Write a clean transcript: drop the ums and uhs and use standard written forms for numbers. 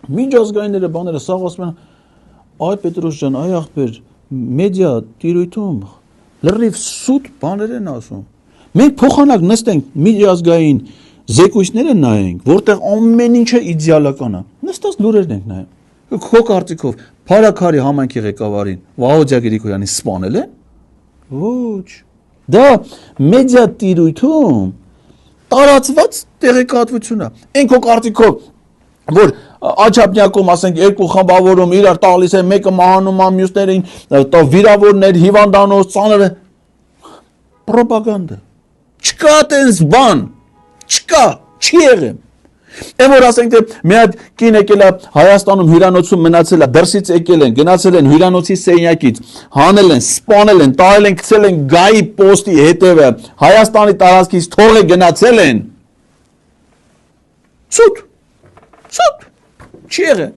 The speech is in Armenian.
Միջազգայինները բաները սաղ ասում են, այ Պետրոս ջան, այ ախպեր, մեդիա տիրույթում լրիվ սուտ բաներ են ասում։ Մենք փոխանակ նստենք միջազգային զեկույցները նայենք, որտեղ ամեն ինչը իդեալական է։ Նստած լուրերն ենք նայում։ Քո կարծիքով Փարաքարի համայնքի ղեկավարին Վահոդյա Գրիգորյանին սպանել են։ Ոչ։ Դա մեդիա տիրույթում տարածված տեղեկատվություն է։ Այն քո կարծիքով, որ Աչափնյակում ասենք երկու խմբավորում իրար տալիս են, մեկը մահանում է, մյուսներին վիրավորներ, հիվանդանոց, ծանր պրոպագանդա։ Չկա տես բան, չկա, չի եղել։ Այն որ ասենք թե մի հատ կին եկել է Հայաստանում հյուրանոցում մնացել է, դրսից եկել են, գնացել են հյուրանոցի սենյակից, հանել են, սպանել են, տարել են, գցել են գայի պոստի հետևը, Հայաստանի տարածքից թողե գնացել են։ Սուտ, չի եղել։